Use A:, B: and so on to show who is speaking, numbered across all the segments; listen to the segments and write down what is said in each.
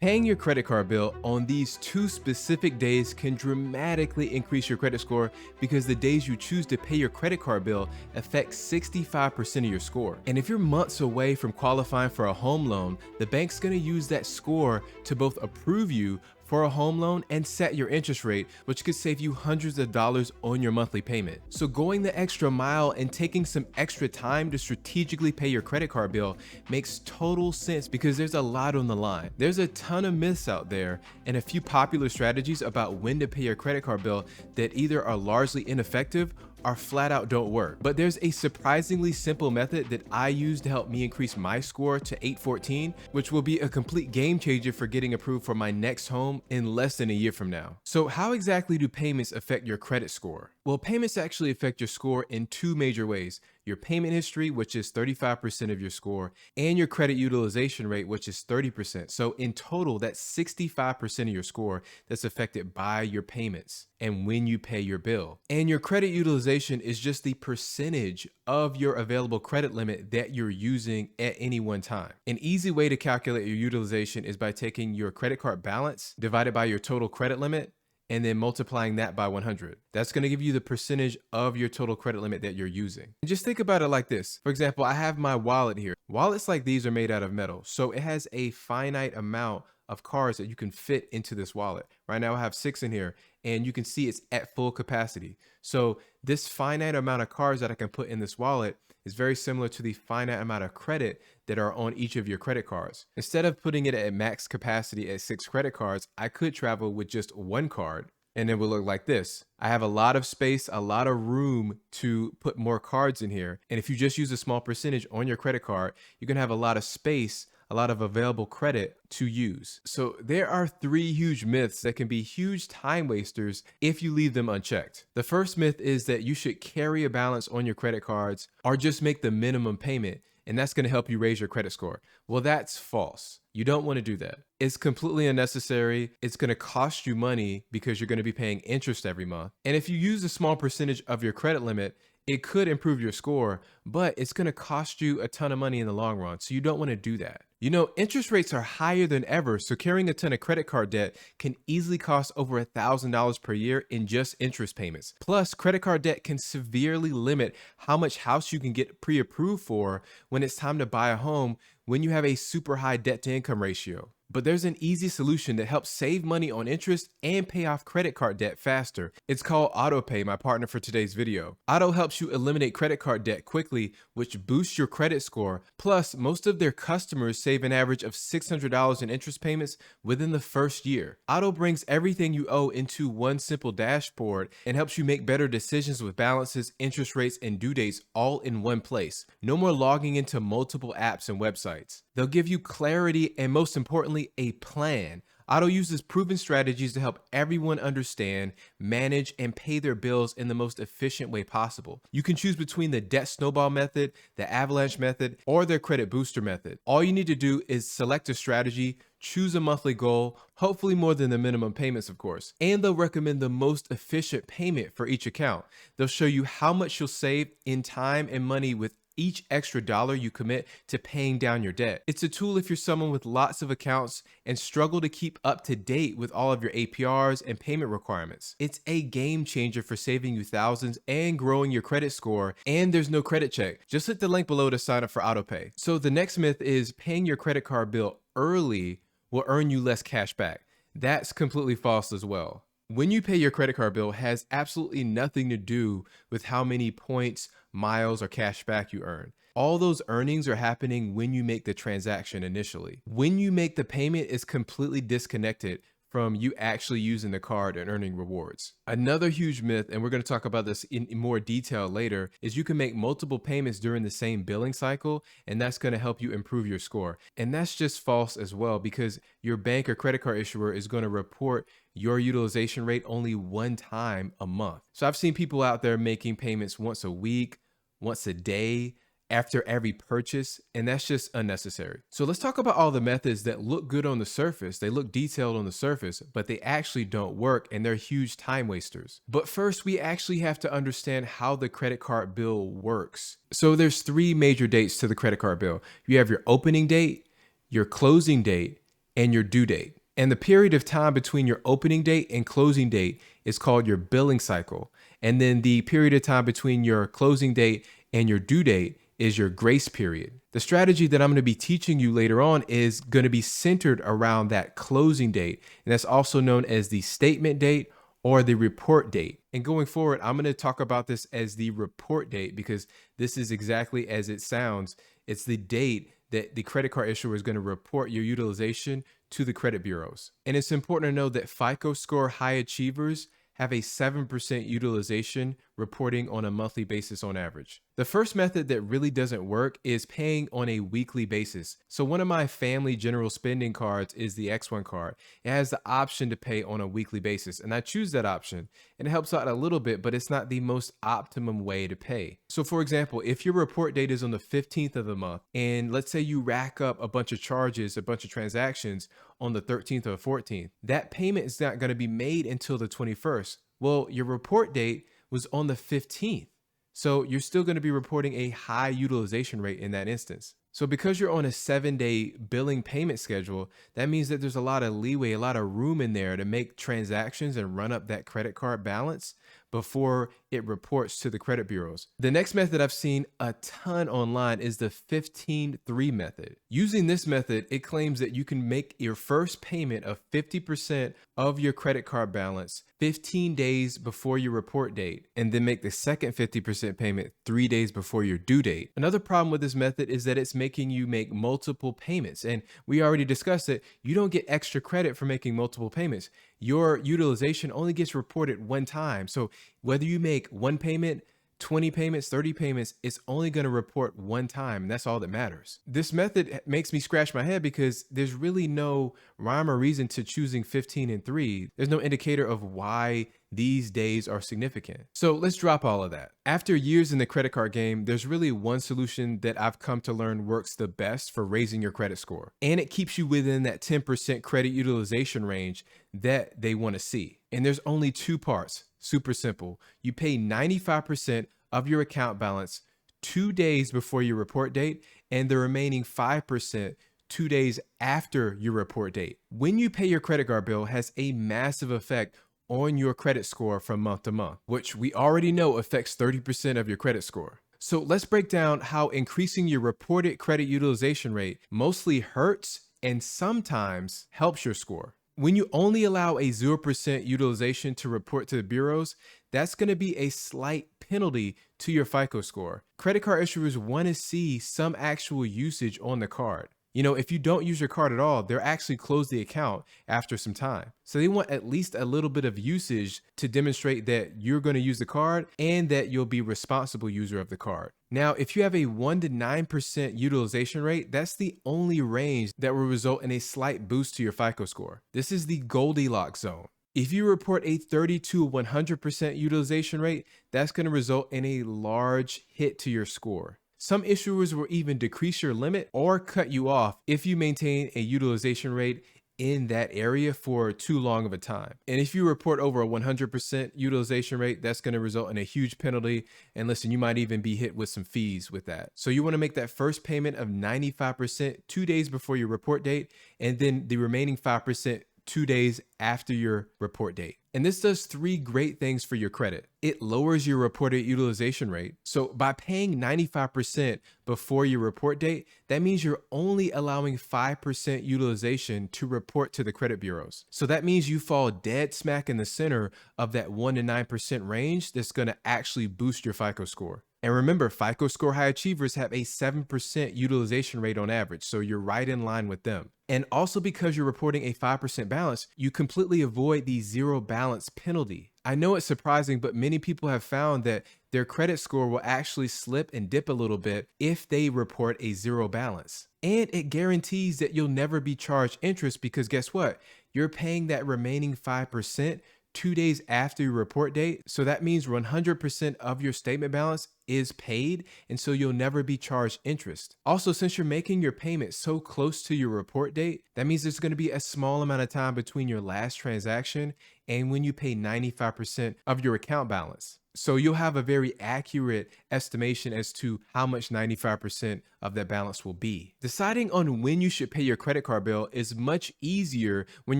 A: Paying your credit card bill on these two specific days can dramatically increase your credit score because the days you choose to pay your credit card bill affect 65% of your score. And if you're months away from qualifying for a home loan, the bank's gonna use that score to both approve you for a home loan and set your interest rate, which could save you hundreds of dollars on your monthly payment. So going the extra mile and taking some extra time to strategically pay your credit card bill makes total sense because there's a lot on the line. There's a ton of myths out there and a few popular strategies about when to pay your credit card bill that either are largely ineffective or flat out don't work. But there's a surprisingly simple method that I use to help me increase my score to 814, which will be a complete game changer for getting approved for my next home in less than a year from now. So how exactly do payments affect your credit score? Well, payments actually affect your score in two major ways: your payment history, which is 35% of your score, and your credit utilization rate, which is 30%. So in total, that's 65% of your score that's affected by your payments and when you pay your bill. And your credit utilization is just the percentage of your available credit limit that you're using at any one time. An easy way to calculate your utilization is by taking your credit card balance divided by your total credit limit and then multiplying that by 100. That's gonna give you the percentage of your total credit limit that you're using. And just think about it like this. For example, I have my wallet here. Wallets like these are made out of metal, so it has a finite amount of cards that you can fit into this wallet. Right now I have 6 in here, and you can see it's at full capacity. So this finite amount of cards that I can put in this wallet is very similar to the finite amount of credit that are on each of your credit cards. Instead of putting it at max capacity at 6 credit cards, I could travel with just 1 card, and it will look like this. I have a lot of space, a lot of room to put more cards in here. And if you just use a small percentage on your credit card, you can have a lot of space, a lot of available credit to use. So there are 3 huge myths that can be huge time wasters if you leave them unchecked. The first myth is that you should carry a balance on your credit cards or just make the minimum payment, and that's gonna help you raise your credit score. Well, that's false. You don't wanna do that. It's completely unnecessary. It's gonna cost you money because you're gonna be paying interest every month. And if you use a small percentage of your credit limit, it could improve your score, but it's gonna cost you a ton of money in the long run, so you don't wanna do that. You know, interest rates are higher than ever, so carrying a ton of credit card debt can easily cost over $1,000 per year in just interest payments. Plus, credit card debt can severely limit how much house you can get pre-approved for when it's time to buy a home when you have a super high debt to income ratio. But there's an easy solution that helps save money on interest and pay off credit card debt faster. It's called AutoPay, my partner for today's video. Auto helps you eliminate credit card debt quickly, which boosts your credit score. Plus, most of their customers save an average of $600 in interest payments within the first year. Auto brings everything you owe into one simple dashboard and helps you make better decisions with balances, interest rates, and due dates all in one place. No more logging into multiple apps and websites. They'll give you clarity and, most importantly, a plan. Auto uses proven strategies to help everyone understand, manage, and pay their bills in the most efficient way possible. You can choose between the debt snowball method, the avalanche method, or their credit booster method. All you need to do is select a strategy, choose a monthly goal, hopefully more than the minimum payments, of course, and they'll recommend the most efficient payment for each account. They'll show you how much you'll save in time and money with each extra dollar you commit to paying down your debt. It's a tool if you're someone with lots of accounts and struggle to keep up to date with all of your APRs and payment requirements. It's a game changer for saving you thousands and growing your credit score, and there's no credit check. Just hit the link below to sign up for AutoPay. So the next myth is paying your credit card bill early will earn you less cash back. That's completely false as well. When you pay your credit card bill has absolutely nothing to do with how many points, miles, or cash back you earn. All those earnings are happening when you make the transaction initially. When you make the payment is completely disconnected from you actually using the card and earning rewards. Another huge myth, and we're going to talk about this in more detail later, is you can make multiple payments during the same billing cycle, and that's going to help you improve your score. And that's just false as well, because your bank or credit card issuer is going to report your utilization rate only one time a month. So I've seen people out there making payments once a week, once a day, after every purchase, and that's just unnecessary. So let's talk about all the methods that look good on the surface. They look detailed on the surface, but they actually don't work, and they're huge time wasters. But first, we actually have to understand how the credit card bill works. So there's 3 major dates to the credit card bill. You have your opening date, your closing date, and your due date. And the period of time between your opening date and closing date is called your billing cycle. And then the period of time between your closing date and your due date is your grace period. The strategy that I'm going to be teaching you later on is going to be centered around that closing date. And that's also known as the statement date or the report date. And going forward, I'm going to talk about this as the report date because this is exactly as it sounds. It's the date that the credit card issuer is going to report your utilization to the credit bureaus. And it's important to know that FICO score high achievers have a 7% utilization reporting on a monthly basis on average. The first method that really doesn't work is paying on a weekly basis. So one of my family general spending cards is the X1 card. It has the option to pay on a weekly basis, and I choose that option, and it helps out a little bit, but it's not the most optimum way to pay. So for example, if your report date is on the 15th of the month, and let's say you rack up a bunch of charges, a bunch of transactions on the 13th or 14th, that payment is not going to be made until the 21st. Well, your report date was on the 15th. So you're still going to be reporting a high utilization rate in that instance. So because you're on a 7-day billing payment schedule, that means that there's a lot of leeway, a lot of room in there to make transactions and run up that credit card balance before it reports to the credit bureaus. The next method I've seen a ton online is the 15-3 method. Using this method, it claims that you can make your first payment of 50% of your credit card balance 15 days before your report date, and then make the second 50% payment 3 days before your due date. Another problem with this method is that it's making you make multiple payments. And we already discussed that you don't get extra credit for making multiple payments. Your utilization only gets reported one time. So whether you make one payment, 20 payments, 30 payments, it's only going to report one time. And that's all that matters. This method makes me scratch my head because there's really no rhyme or reason to choosing 15 and 3. There's no indicator of why these days are significant. So let's drop all of that. After years in the credit card game, there's really one solution that I've come to learn works the best for raising your credit score. And it keeps you within that 10% credit utilization range that they want to see. And there's only two parts. Super simple. You pay 95% of your account balance 2 days before your report date, and the remaining 5% 2 days after your report date. When you pay your credit card bill has a massive effect on your credit score from month to month, which we already know affects 30% of your credit score. So let's break down how increasing your reported credit utilization rate mostly hurts and sometimes helps your score. When you only allow a 0% utilization to report to the bureaus, that's going to be a slight penalty to your FICO score. Credit card issuers want to see some actual usage on the card. You know, if you don't use your card at all, they'll actually close the account after some time. So they want at least a little bit of usage to demonstrate that you're going to use the card and that you'll be a responsible user of the card. Now, if you have a 1 to 9% utilization rate, that's the only range that will result in a slight boost to your FICO score. This is the Goldilocks zone. If you report a 30 to 100% utilization rate, that's going to result in a large hit to your score. Some issuers will even decrease your limit or cut you off if you maintain a utilization rate in that area for too long of a time. And if you report over a 100% utilization rate, that's going to result in a huge penalty. And listen, you might even be hit with some fees with that. So you want to make that first payment of 95% 2 days before your report date, and then the remaining 5% 2 days after your report date. And this does 3 great things for your credit. It lowers your reported utilization rate. So by paying 95% before your report date, that means you're only allowing 5% utilization to report to the credit bureaus. So that means you fall dead smack in the center of that 1 to 9% range that's going to actually boost your FICO score. And remember, FICO score high achievers have a 7% utilization rate on average, so you're right in line with them. And also because you're reporting a 5% balance, you completely avoid the zero balance penalty. I know it's surprising, but many people have found that their credit score will actually slip and dip a little bit if they report a zero balance. And it guarantees that you'll never be charged interest because guess what? You're paying that remaining 5% 2 days after your report date. So that means 100% of your statement balance is paid, and so you'll never be charged interest. Also, since you're making your payment so close to your report date, that means there's going to be a small amount of time between your last transaction and when you pay 95% of your account balance. So you'll have a very accurate estimation as to how much 95% of that balance will be. Deciding on when you should pay your credit card bill is much easier when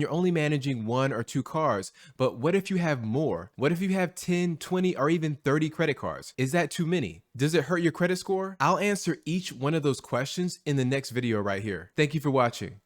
A: you're only managing 1 or 2 cards. But what if you have more? What if you have 10, 20, or even 30 credit cards? Is that too many? Does it hurt your credit score? I'll answer each one of those questions in the next video right here. Thank you for watching.